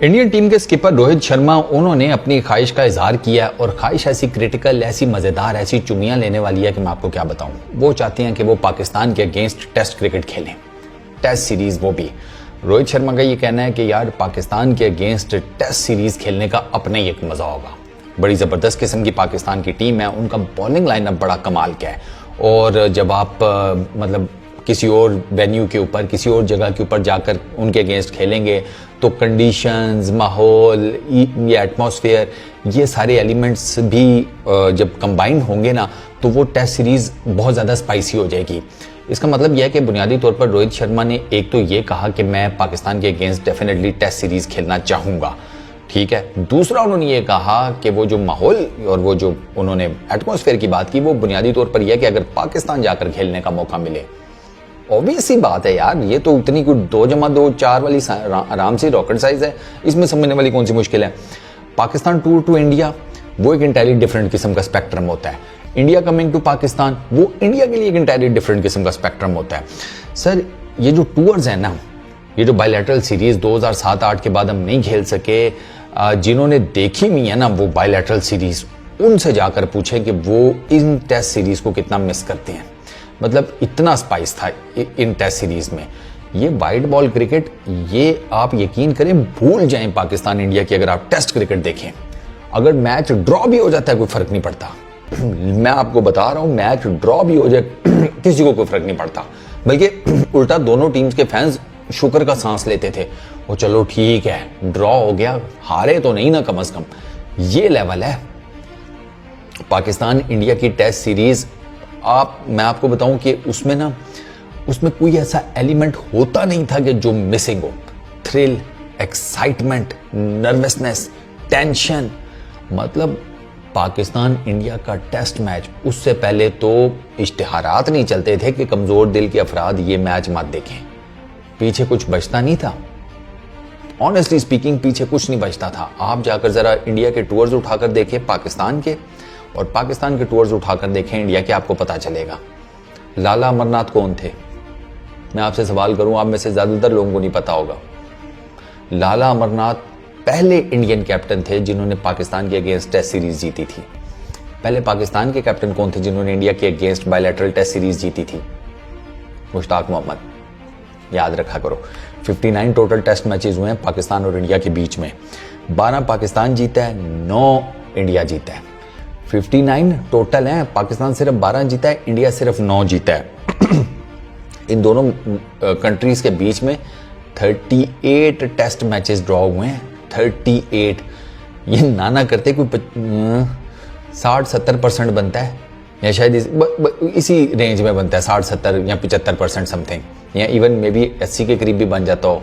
Indian team के skipper Rohit Sharma उन्होंने अपनी ख्वाहिश का इजहार किया और ख्वाहिश ऐसी क्रिटिकल, ऐसी मज़ेदार, ऐसी चुमियां लेने वाली है कि मैं आपको क्या बताऊं। वो चाहते हैं कि वो पाकिस्तान के अगेंस्ट टेस्ट क्रिकेट खेलें, टेस्ट सीरीज। वो भी रोहित शर्मा का ये कहना है कि यार पाकिस्तान के अगेंस्ट टेस्ट सीरीज खेलने का अपना ही एक मजा होगा। बड़ी ज़बरदस्त किस्म की पाकिस्तान की टीम है, उनका बॉलिंग लाइनअप बड़ा कमाल का है। और जब आप मतलब किसी और वेन्यू के ऊपर, किसी और जगह के ऊपर जाकर उनके अगेंस्ट खेलेंगे तो कंडीशंस, माहौल, ये एटमॉस्फेयर, ये सारे एलिमेंट्स भी जब कंबाइन होंगे ना तो वो टेस्ट सीरीज बहुत ज़्यादा स्पाइसी हो जाएगी। इसका मतलब यह है कि बुनियादी तौर पर रोहित शर्मा ने एक तो ये कहा कि मैं पाकिस्तान के अगेंस्ट डेफिनेटली टेस्ट सीरीज खेलना चाहूँगा, ठीक है। दूसरा उन्होंने ये कहा कि वो जो माहौल और वो जो उन्होंने एटमॉस्फेयर की बात की, वो बुनियादी तौर पर यह कि अगर पाकिस्तान जाकर खेलने का मौका मिले, ऑब्वियस सी बात है यार, ये तो उतनी कोई 2+2 4 वाली आराम से रॉकेट साइज है, इसमें समझने वाली कौन सी मुश्किल है। पाकिस्तान टूर टू इंडिया वो एक इंटायरली डिफरेंट किस्म का स्पेक्ट्रम होता है। इंडिया कमिंग टू पाकिस्तान वो इंडिया के लिए एक इंटायरली डिफरेंट किस्म का स्पेक्ट्रम होता है। सर ये जो टूर्स हैं ना, ये जो बायलैटरल सीरीज 2007-8 के बाद हम नहीं खेल सके, जिन्होंने देखी हुई है ना वो बायलैटरल सीरीज, उनसे जाकर पूछे कि वो इन टेस्ट सीरीज को कितना मिस करते हैं। मतलब इतना स्पाइस था इन टेस्ट सीरीज में। ये वाइट बॉल क्रिकेट, ये आप यकीन करें भूल जाएं पाकिस्तान इंडिया की। अगर आप टेस्ट क्रिकेट देखें, अगर मैच ड्रॉ भी हो जाता है कोई फर्क नहीं पड़ता। मैं आपको बता रहा हूं, मैच ड्रॉ भी हो जाए किसी को कोई फर्क नहीं पड़ता, बल्कि उल्टा दोनों टीम्स के फैंस शुक्र का सांस लेते थे, वो चलो ठीक है ड्रॉ हो गया, हारे तो नहीं ना कम से कम। ये लेवल है पाकिस्तान इंडिया की टेस्ट सीरीज। मैं आपको बताऊं कि उसमें कोई ऐसा एलिमेंट होता नहीं था कि जो मिसिंग हो। थ्रिल, एक्साइटमेंट, नर्वसनेस, टेंशन, मतलब पाकिस्तान इंडिया का टेस्ट मैच, उससे पहले तो इश्तिहारात नहीं चलते थे कि कमजोर दिल के अफराद ये मैच मत देखें। पीछे कुछ बचता नहीं था, ऑनेस्टली स्पीकिंग पीछे कुछ नहीं बचता था। आप जाकर जरा इंडिया के टूर्स उठाकर देखें पाकिस्तान के, और पाकिस्तान के टूर्स उठाकर देखें इंडिया के, आपको पता चलेगा। लाला अमरनाथ कौन थे? मैं आपसे सवाल करूं, आप में से ज्यादातर लोगों को नहीं पता होगा। लाला अमरनाथ पहले इंडियन कैप्टन थे जिन्होंने पाकिस्तान के अगेंस्ट टेस्ट सीरीज जीती थी। पहले पाकिस्तान के कैप्टन कौन थे जिन्होंने इंडिया के अगेंस्ट बायलैटरल टेस्ट सीरीज जीती थी? मुश्ताक मोहम्मद, याद रखा करो। 59 टोटल टेस्ट मैचेस हुए हैं पाकिस्तान और इंडिया के बीच में। 12 पाकिस्तान जीता है, 9 इंडिया जीता है। 59 टोटल हैं, पाकिस्तान सिर्फ 12 जीता है, इंडिया सिर्फ 9 जीता है। इन दोनों कंट्रीज के बीच में 38 टेस्ट मैचेस ड्रॉ हुए हैं। 38, ये ना करते कोई 60-70% बनता है, या शायद इसी रेंज में बनता है, 60-70 या 75% समथिंग, या इवन मे बी 80 के करीब भी बन जाता हो।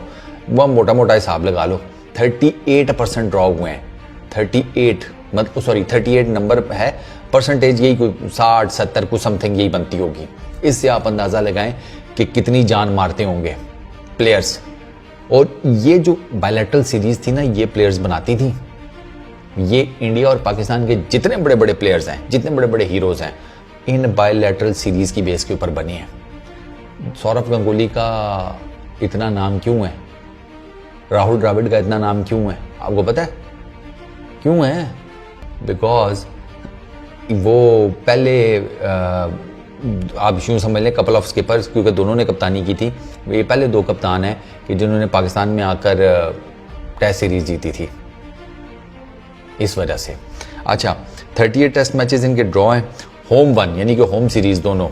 वह मोटा मोटा हिसाब लगा लो। 38% ड्रॉ हुए हैं। 38 नंबर है, परसेंटेज यही कोई 60-70 कुछ समथिंग यही बनती होगी। इससे आप अंदाजा लगाएं कि कितनी जान मारते होंगे प्लेयर्स। और ये जो बायलैटरल सीरीज थी ना, ये प्लेयर्स बनाती थी। ये इंडिया और पाकिस्तान के जितने बड़े बड़े प्लेयर्स हैं, जितने बड़े बड़े हीरोज हैं, इन बायलैटरल सीरीज की बेस के ऊपर बने हैं। सौरव गंगुली का इतना नाम क्यों है? राहुल द्रविड़ का इतना नाम क्यों है? आपको पता है क्यों है? बिकॉज वो पहले आप यूँ समझ लें कपल ऑफ स्किपर्स, क्योंकि दोनों ने कप्तानी की थी, ये पहले 2 कप्तान हैं कि जिन्होंने पाकिस्तान में आकर टेस्ट सीरीज जीती थी, इस वजह से। अच्छा, 38 टेस्ट मैचेस इनके ड्रॉ हैं। होम 1 यानी कि होम सीरीज, दोनों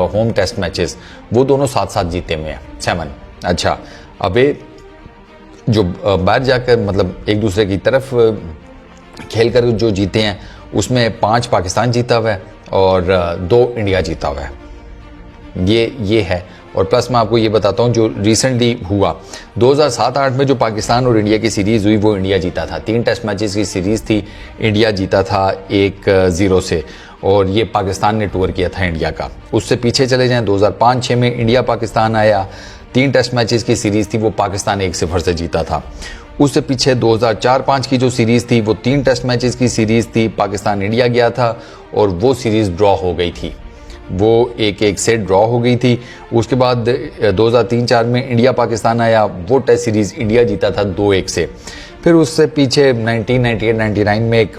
होम टेस्ट मैचेस वो दोनों 7-7 जीते हुए हैं, 7। अच्छा, अब जो बाहर जाकर मतलब एक दूसरे की तरफ खेल कर जो जीते हैं, उसमें 5 पाकिस्तान जीता हुआ है और 2 इंडिया जीता हुआ है। ये है। और प्लस मैं आपको ये बताता हूँ जो रिसेंटली हुआ 2007-8 में जो पाकिस्तान और इंडिया की सीरीज़ हुई, वो इंडिया जीता था। 3 टेस्ट मैचेस की सीरीज़ थी, इंडिया जीता था 1-0 से, और ये पाकिस्तान ने टूर किया था इंडिया का। उससे पीछे चले जाएं, 2005-6 में इंडिया पाकिस्तान आया, 3 टेस्ट मैचेस की सीरीज़ थी, वो पाकिस्तान 1-0 से जीता था। उससे पीछे 2004-5 की जो सीरीज़ थी, वो 3 टेस्ट मैचेस की सीरीज़ थी, पाकिस्तान इंडिया गया था और वो सीरीज़ ड्रॉ हो गई थी, वो 1-1 से ड्रॉ हो गई थी। उसके बाद 2003-4 में इंडिया पाकिस्तान आया, वो टेस्ट सीरीज़ इंडिया जीता था 2-1 से। फिर उससे पीछे 1998-99 में एक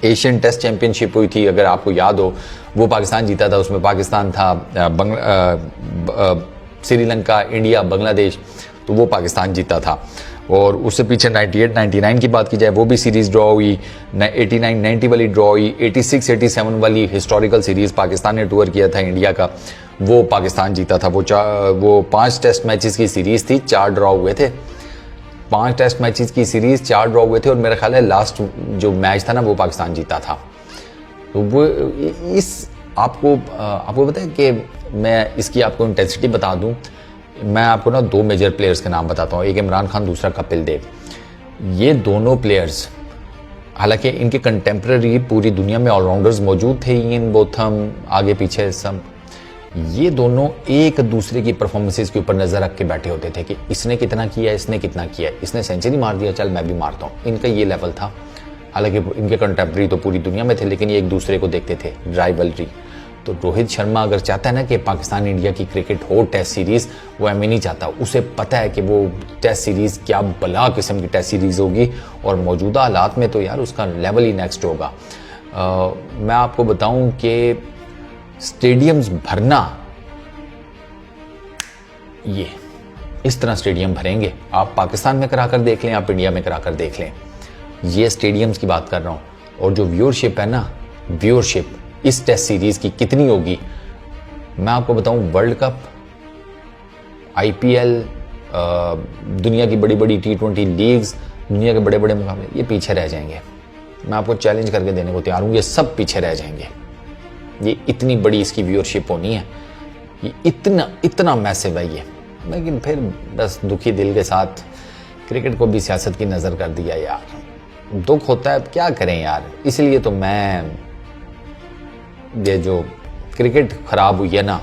एशियन टेस्ट चैंपियनशिप हुई थी, अगर आपको याद हो, वो पाकिस्तान जीता था। उसमें पाकिस्तान था, श्रीलंका, इंडिया, बांग्लादेश, तो वो पाकिस्तान जीता था। और उससे पीछे 98-99 की बात की जाए, वो भी सीरीज़ ड्रॉ हुई। 89-90 वाली ड्रॉ हुई। 86-87 वाली हिस्टोरिकल सीरीज़ पाकिस्तान ने टूर किया था इंडिया का, वो पाकिस्तान जीता था। वो 5 टेस्ट मैचेस की सीरीज़ थी, 4 ड्रॉ हुए थे। 5 टेस्ट मैचेस की सीरीज़ 4 ड्रॉ हुए थे, और मेरा ख्याल है लास्ट जो मैच था ना, वो पाकिस्तान जीता था। तो वो आपको पता है कि मैं इसकी आपको इंटेंसिटी बता दूं, मैं आपको ना 2 मेजर प्लेयर्स के नाम बताता हूँ, एक इमरान खान, दूसरा कपिल देव। ये दोनों प्लेयर्स, हालांकि इनके कंटेम्प्रेरी पूरी दुनिया में ऑलराउंडर्स मौजूद थे, इन बोथम, आगे पीछे सब, ये दोनों एक दूसरे की परफॉर्मेंसेस के ऊपर नजर रख के बैठे होते थे कि इसने कितना किया, इसने कितना किया, इसने सेंचुरी मार दिया, चल मैं भी मारता हूँ। इनका ये लेवल था। हालांकि इनके कंटेम्प्रेरी तो पूरी दुनिया में थे, लेकिन ये एक दूसरे को देखते थे, राइवलरी। तो रोहित शर्मा अगर चाहता है ना कि पाकिस्तान इंडिया की क्रिकेट हो टेस्ट सीरीज़, वो एम नहीं चाहता। उसे पता है कि वो टेस्ट सीरीज़ क्या बला किस्म की टेस्ट सीरीज़ होगी, और मौजूदा हालात में तो यार उसका लेवल ही नेक्स्ट होगा। मैं आपको बताऊं कि स्टेडियम्स भरना, ये इस तरह स्टेडियम भरेंगे, आप पाकिस्तान में कराकर देख लें, आप इंडिया में कराकर देख लें, ये स्टेडियम्स की बात कर रहा हूँ। और जो व्यूअरशिप है ना, व्यूअरशिप इस टेस्ट सीरीज की कितनी होगी, मैं आपको बताऊं, वर्ल्ड कप, IPL, दुनिया की बड़ी बड़ी T20 लीग्स, दुनिया के बड़े बड़े मुकाबले, ये पीछे रह जाएंगे। मैं आपको चैलेंज करके देने को तैयार हूं, ये सब पीछे रह जाएंगे। ये इतनी बड़ी इसकी व्यूअरशिप होनी है, ये इतना मैसिव है ये। लेकिन फिर बस दुखी दिल के साथ क्रिकेट को भी सियासत की नज़र कर दिया यार। दुख होता है, क्या करें यार। इसलिए तो मैं ये जो क्रिकेट खराब हुई है ना,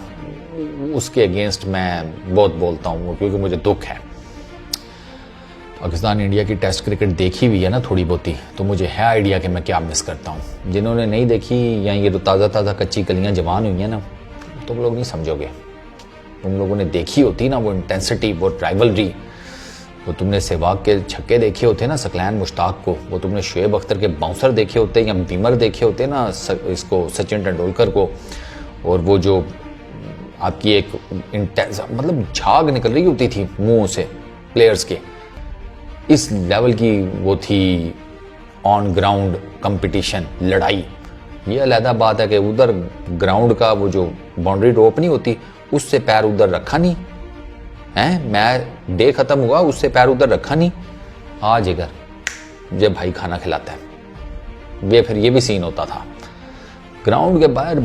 उसके अगेंस्ट मैं बहुत बोलता हूँ, क्योंकि मुझे दुख है। पाकिस्तान इंडिया की टेस्ट क्रिकेट देखी हुई है ना थोड़ी बहुती, तो मुझे है आइडिया कि मैं क्या मिस करता हूँ। जिन्होंने नहीं देखी, या ये तो ताज़ा कच्ची कलियाँ जवान हुई हैं ना, तुम लोग नहीं समझोगे। तुम लोगों ने देखी होती ना वो इंटेंसिटी, वो राइवलरी, वो तुमने सहवाग के छक्के देखे होते ना, सकलैन मुश्ताक को, वो तुमने शुएब अख्तर के बाउंसर देखे होते, या बीमर देखे होते ना, इसको सचिन तेंदुलकर को, और वो जो आपकी एक इंटेंस, मतलब झाग निकल रही होती थी मुंह से प्लेयर्स के, इस लेवल की वो थी ऑन ग्राउंड कंपटीशन, लड़ाई। ये अलहदा बात है कि उधर ग्राउंड का वो जो बाउंड्री रोप नहीं होती, उससे पैर उधर रखा नहीं है, मैं डे खत्म हुआ, उससे पैर उधर रखा नहीं, आज इधर जब भाई खाना खिलाता है। ये फिर ये भी सीन होता था। ग्राउंड के बाहर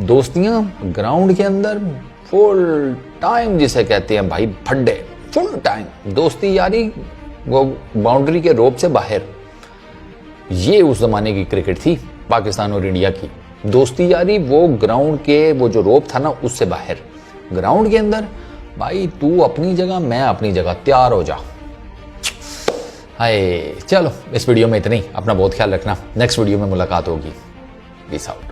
दोस्तियां, ग्राउंड के अंदर फुल टाइम जिसे कहते हैं भाई, फड्डे, फुल टाइम दोस्ती यारी, वो बाउंड्री के रोप से बाहर। ये उस जमाने की क्रिकेट थी पाकिस्तान और इंडिया की, दोस्ती यारी वो ग्राउंड के वो जो रोप था ना, उससे बाहर। ग्राउंड के अंदर भाई तू अपनी जगह, मैं अपनी जगह, तैयार हो जा। हाय, चलो इस वीडियो में इतना ही। अपना बहुत ख्याल रखना, नेक्स्ट वीडियो में मुलाकात होगी। Peace out.